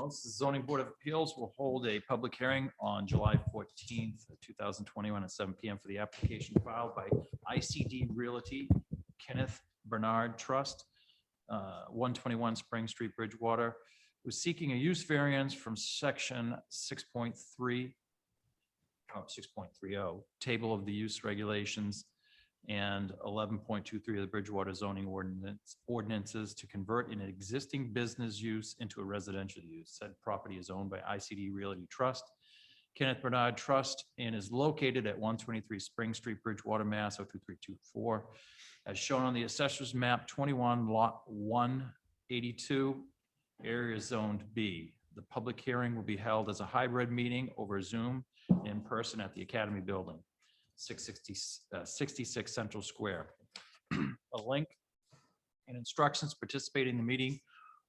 Appeals. The Zoning Board of Appeals will hold a public hearing on July 14th, 2021 at 7 p.m. for the application filed by ICD Realty, Kenneth Bernard Trust, 121 Spring Street, Bridgewater, who's seeking a use variance from section 6.30, table of the use regulations, and 11.23 of the Bridgewater zoning ordinances to convert an existing business use into a residential use. Said property is owned by ICD Realty Trust, Kenneth Bernard Trust, and is located at 123 Spring Street, Bridgewater, Mass. 02324, as shown on the assessor's map 21, lot 182, area zoned B. The public hearing will be held as a hybrid meeting over Zoom in person at the Academy Building, 66 Central Square. A link and instructions participating in the meeting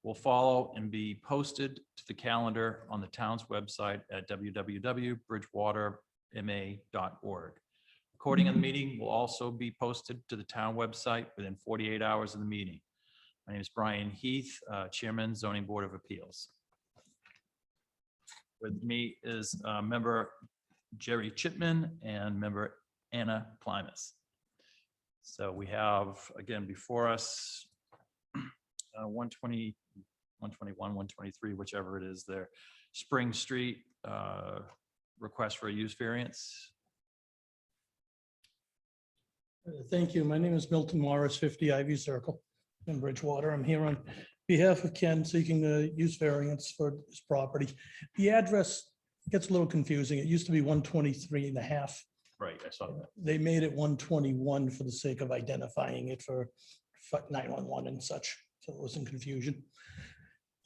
will follow and be posted to the calendar on the town's website at www.bridgewaterma.org. Recording of the meeting will also be posted to the town website within 48 hours of the meeting. My name is Brian Heath, Chairman, Zoning Board of Appeals. With me is member Jerry Chipman and member Anna Klimas. So we have, again, before us 120, 121, 123, whichever it is there, Spring Street, request for a use variance. Thank you. My name is Milton Morris, 50 Ivy Circle in Bridgewater. I'm here on behalf of Ken seeking a use variance for his property. The address gets a little confusing. It used to be 123 and a half. Right, I saw that. They made it 121 for the sake of identifying it for 911 and such, so it wasn't confusion.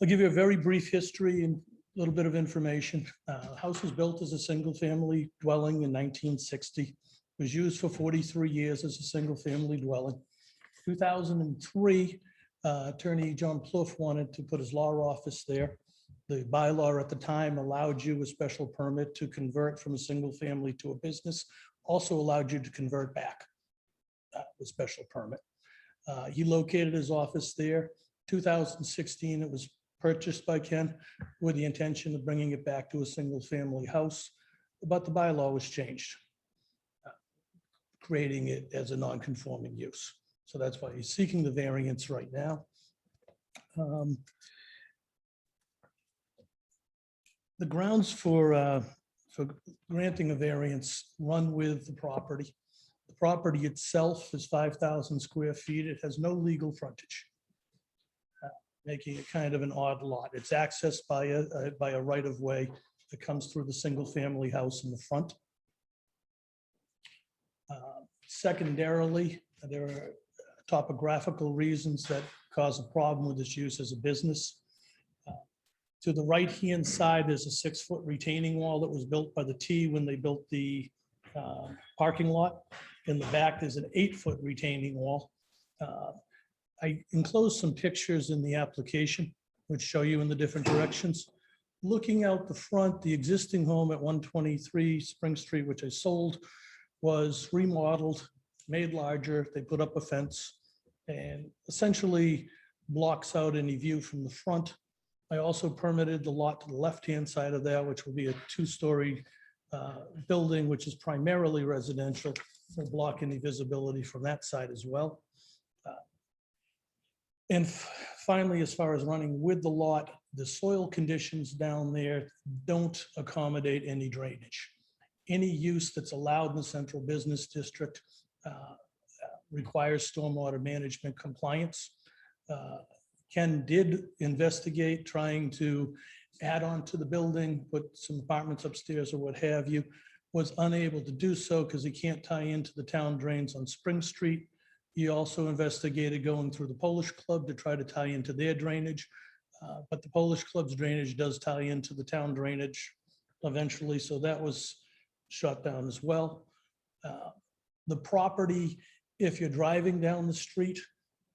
I'll give you a very brief history and a little bit of information. House was built as a single-family dwelling in 1960. Was used for 43 years as a single-family dwelling. 2003, Attorney John Plouffe wanted to put his law office there. The bylaw at the time allowed you a special permit to convert from a single family to a business, also allowed you to convert back with special permit. He located his office there. 2016, it was purchased by Ken with the intention of bringing it back to a single family house, but the bylaw was changed, creating it as a non-conforming use. So that's why he's seeking the variance right now. The grounds for granting a variance run with the property. The property itself is 5,000 square feet. It has no legal frontage, making it kind of an odd lot. It's accessed by a right-of-way that comes through the single-family house in the front. Secondarily, there are topographical reasons that cause a problem with this use as a business. To the right-hand side, there's a 6-foot retaining wall that was built by the T when they built the parking lot. In the back, there's an 8-foot retaining wall. I enclosed some pictures in the application, which show you in the different directions. Looking out the front, the existing home at 123 Spring Street, which I sold, was remodeled, made larger. They put up a fence and essentially blocks out any view from the front. I also permitted the lot to the left-hand side of that, which will be a 2-story building, which is primarily residential, to block any visibility from that side as well. And finally, as far as running with the lot, the soil conditions down there don't accommodate any drainage. Any use that's allowed in the central business district requires stormwater management compliance. Ken did investigate trying to add on to the building, put some apartments upstairs or what have you, was unable to do so because he can't tie into the town drains on Spring Street. He also investigated going through the Polish Club to try to tie into their drainage, but the Polish Club's drainage does tie into the town drainage eventually, so that was shut down as well. The property, if you're driving down the street,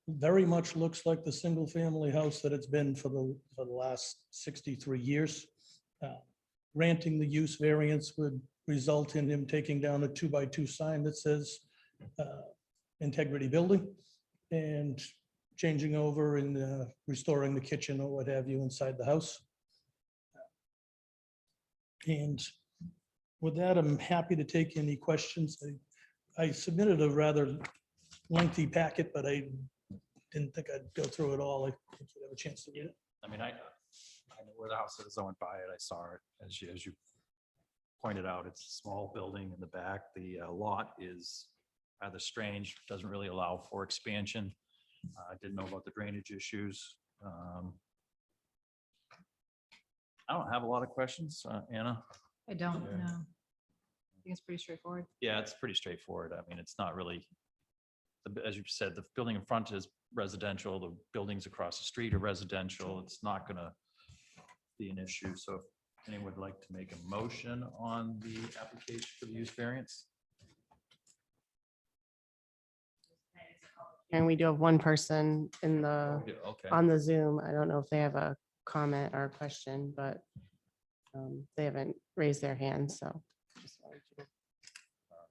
very much looks like the single family house that it's been for the last 63 years. Granting the use variance would result in him taking down a 2x2 sign that says Integrity Building and changing over and restoring the kitchen or what have you inside the house. And with that, I'm happy to take any questions. I submitted a rather lengthy packet, but I didn't think I'd go through it all. I think you'd have a chance to read it. I mean, I know where the house is. I went by it. I saw it. As you pointed out, it's a small building in the back. The lot is rather strange. Doesn't really allow for expansion. I didn't know about the drainage issues. I don't have a lot of questions. Anna? I don't Yeah. know. I think it's pretty straightforward. Yeah, it's pretty straightforward. I mean, it's not really, as you said, the building in front is residential, the buildings across the street are residential. It's not gonna be an issue. So if anyone would like to make a motion on the application for the use variance? And we do have one person in the, Yeah, okay. on the Zoom. I don't know if they have a comment or a question, but they haven't raised their hand, so. just wanted to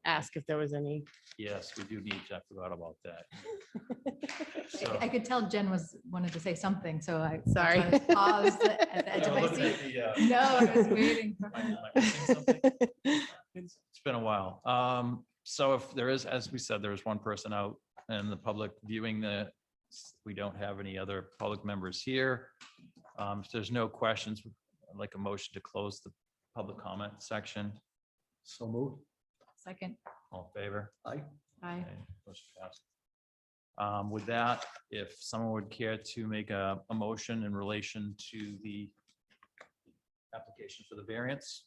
Ask if there was any. Yes, we do need to, I forgot about that. I So- I could tell Jen wanted to say something, so I. Sorry. I paused at the edge of my seat. No, I was waiting for her. Am I missing something? It's been a while. So if there is, as we said, there is one person out in the public viewing the, we don't have any other public members here. If there's no questions, I'd like a motion to close the public comment section. So moved. Second, All in favor? aye. Okay, motion passed. With that, if someone would care to make a motion in relation to the application for the variance,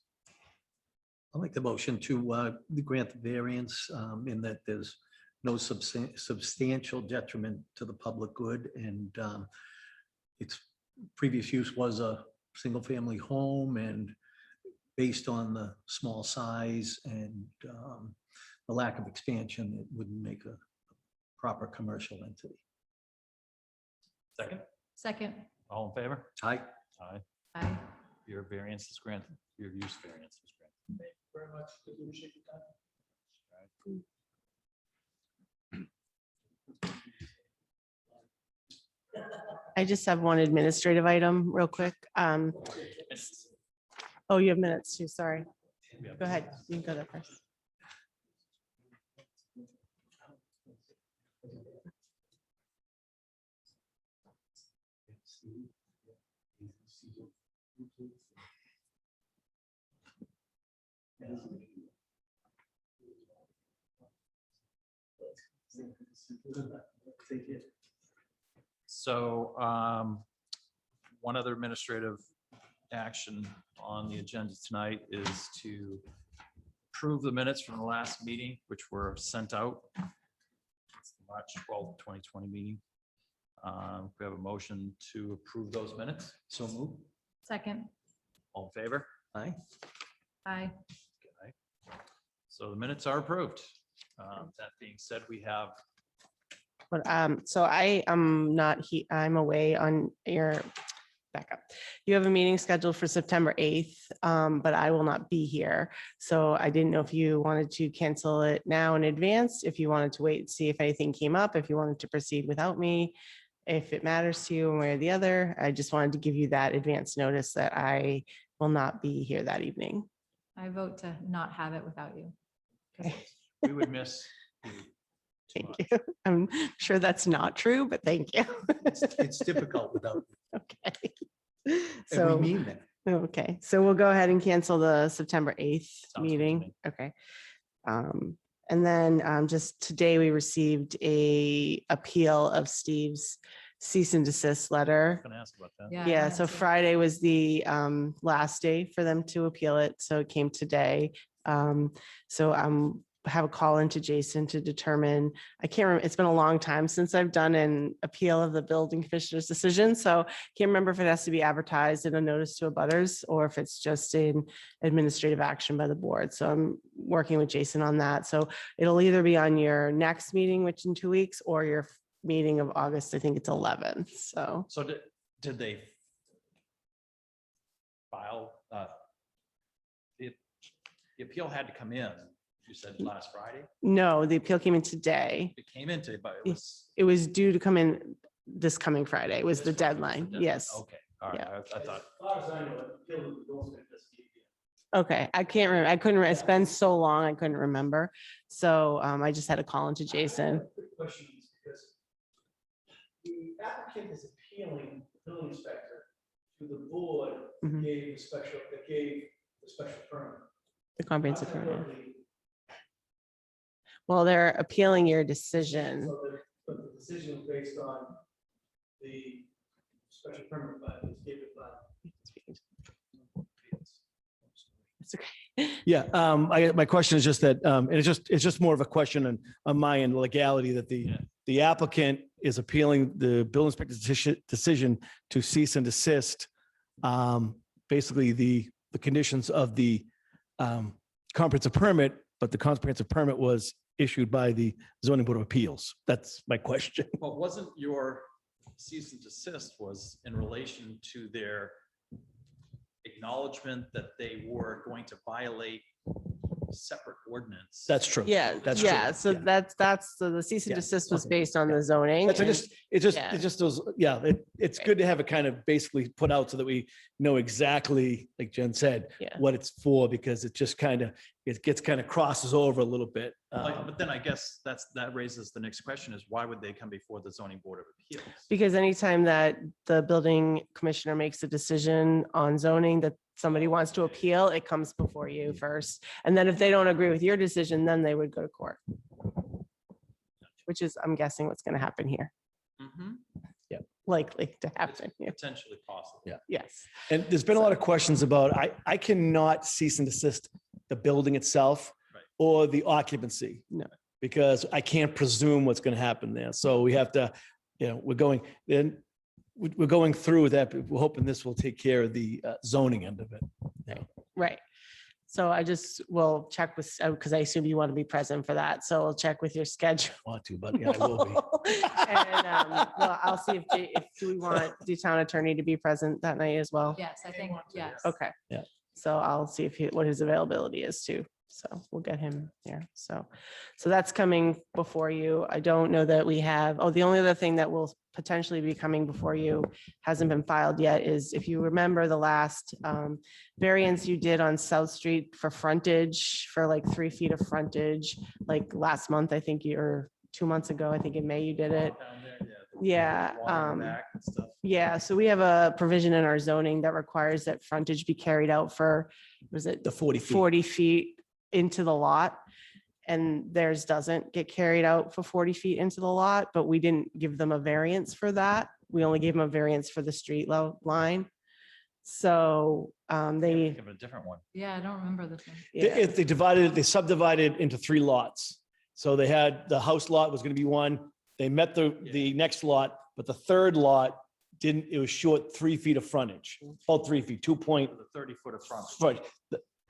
I'll make the motion to grant the variance in that there's no substantial detriment to the public good, and its previous use was a single-family home, and based on the small size and the lack of expansion, it wouldn't make a proper commercial entity. second, Second, all in favor? Aye. Aye. aye. Your variance is granted, your use variance is granted. Thank you very much. Appreciate your time. I just have one administrative item real quick. Oh, you have minutes too, sorry. Go ahead. You can go there first. So one other administrative action on the agenda tonight is to approve the minutes from the last meeting, which were sent out. It's the March 12th, 2020 meeting. We have a motion to approve those minutes. So moved. Second, All in favor? Aye. aye. Okay. So the minutes are approved. That being said, we have, But so I am not I'm away on your backup. You have a meeting scheduled for September 8th, but I will not be here. So I didn't know if you wanted to cancel it now in advance, if you wanted to wait and see if anything came up, if you wanted to proceed without me, if it matters to you one way or the other. I just wanted to give you that advance notice that I will not be here that evening. I vote to not have it without you. Okay. we would miss you. Thank you. I'm sure that's not true, but thank you. It's difficult without, Okay. and So. we mean that. Okay, so we'll go ahead and cancel the September 8th Sounds good to meeting. me. Okay. And then just today we received a appeal of Steve's cease and desist letter. Gonna ask about that. Yeah. I Yeah, wanted so to- Friday was the last day for them to appeal it, so it came today. So have a call into Jason to determine, I can't remember, it's been a long time since I've done an appeal of the building commissioner's decision, so can't remember if it has to be advertised in a notice to abutters or if it's just in administrative action by the board. So I'm working with Jason on that. So it'll either be on your next meeting, which in 2 weeks, or your meeting of August, I think it's 11th, so. So did they file, the appeal had to come in, you said last Friday? No, the appeal came in today. It came in today, but it Yeah. was. It was due to come in this coming Friday was the this Friday was deadline. deadline. Yes. Okay, all right, Yeah. I thought, As far as I know, the appeal was also investigated. Okay, I can't remember. I couldn't, it's been so long, I couldn't remember. So I just had to call into Jason. Quick question is because the applicant is appealing the building inspector to the board Mhm. that gave the special permit. The comprehensive How's that permit. working? Well, they're appealing your decision. But the decision was based on the special permit, but it's given by. It's okay. Yeah, my question is just that, and it's just more of a question on my end, legality, that the applicant is appealing the building inspector's decision to cease and desist. Basically, the conditions of the comprehensive permit, but the comprehensive permit was issued by the zoning board of appeals. That's my question. Well, wasn't your cease and desist was in relation to their acknowledgement that they were going to violate separate ordinance? That's true. Yeah, That's true. yeah. So Yeah. so the cease and Yeah, desist was okay. based on the zoning. That's and- it just those, yeah, it's Right. good to have it kind of basically put out so that we know exactly, like Jen said, Yeah. what it's for, because it just kind of, it gets kind of crosses over a little bit. But then I guess that raises the next question is why would they come before the zoning board of appeals? Because anytime that the building commissioner makes a decision on zoning that somebody wants to appeal, it comes before you first. And then if they don't agree with your decision, then they would go to court. Which is, I'm guessing, what's going to happen here, Mhm. likely to happen here. Potentially possible. Yeah. Yes. And there's been a lot of questions about, I cannot cease and desist the building itself Right. or the occupancy. No. Because I can't presume what's going to happen there. So we have to, we're going through that. But we're hoping this will take care of the zoning end of it. Right. So I just will check with, because I assume you want to be present for that. So I'll check with your schedule. Want to, but yeah, I will be. And well, I'll see if do we want the town attorney to be present that night as well? Yes, I think, yes. Okay. Yeah. So I'll see what his availability is too. So we'll get him here. So that's coming before you. I don't know that we have, the only other thing that will potentially be coming before you hasn't been filed yet is if you remember the last variance you did on South Street for frontage, for like 3 feet of frontage, like last month, I think or 2 months ago, I think in May you did it. Down there, Yeah, water in the back and stuff. Yeah, so we have a provision in our zoning that requires that frontage be carried out for, was it The 40 feet. 40 feet into the lot? And theirs doesn't get carried out for 40 feet into the lot, but we didn't give them a variance for that. We only gave them a variance for the street line. So they, Give it a different one. Yeah, I don't remember the thing. yeah, They subdivided into 3 lots. So they had, the house lot was going to be one. They met the next lot, but the third lot didn't, it was short 3 feet of frontage. Oh, 3 feet, 2 point. The 30-foot of front. Right.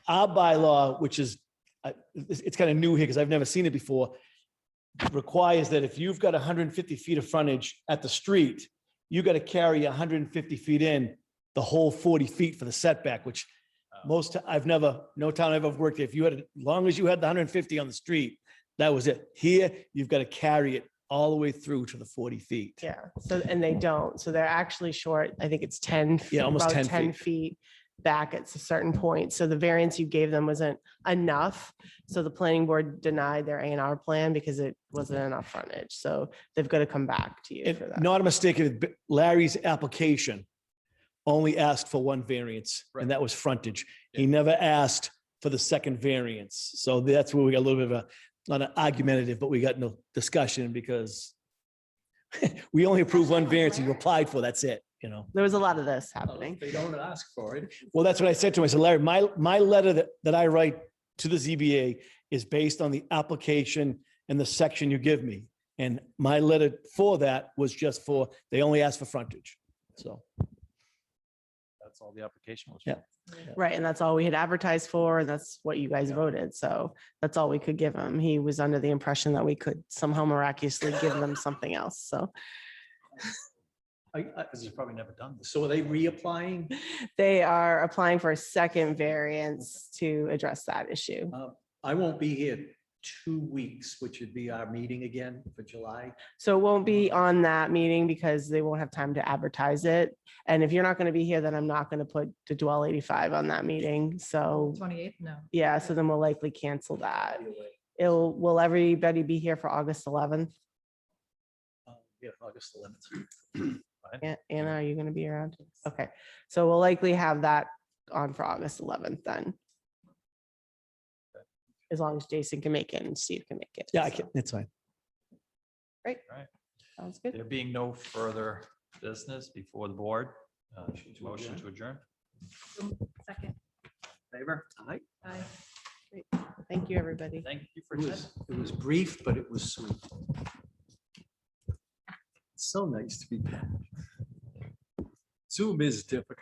Our bylaw, which is, it's kind of new here because I've never seen it before, requires that if you've got 150 feet of frontage at the street, you got to carry 150 feet in the whole 40 feet for the setback, which no town I've ever worked at, if you had, as long as you had the 150 on the street, that was it. Here, you've got to carry it all the way through to the 40 feet. yeah. So, and they don't. So they're actually short, I think it's 10. Yeah, almost about 10 feet back at a certain point. So the variance you gave them wasn't enough. So the planning board denied their A&R plan because it wasn't enough frontage. So they've got to come back to you for And that. not a mistake, Larry's application only asked for 1 variance, Right. and that was frontage. He never asked for the second variance. So that's where we got a little bit of a, not an argumentative, but we got no discussion because we only approved 1 variance and you applied for, that's it, There was a lot of this happening. They don't ask for it. Well, that's what I said to him. I said, Larry, my letter that I write to the ZBA is based on the application and the section you give me. And my letter for that was just for, they only asked for frontage. So, That's all the application was. Yeah. Right. And that's all we had advertised for. And that's what you guys voted. So that's all we could give him. He was under the impression that we could somehow miraculously give them something else. So Because you've probably never done this. So are they reapplying? they are applying for a second variance to address that issue. I won't be here 2 weeks, which would be our meeting again for July. So it won't be on that meeting because they won't have time to advertise it. And if you're not going to be here, then I'm not going to put the Dwell 85 on that meeting. So 28th, no. yeah, so then we'll likely cancel that. Either way. Will everybody be here for August 11th? Yeah, August 11th. Anna, are you going to be around? Okay, so we'll likely have that on for August 11th then. As long as Jason can make it and Steve can make it. Yeah, I so. can, it's fine. Sounds good. There being no further business before the board, motion to adjourn. Second. Favor? All right. Aye. Thank you, everybody. Thank you for. It was brief, but it was sweet. So nice to be back. Zoom is difficult.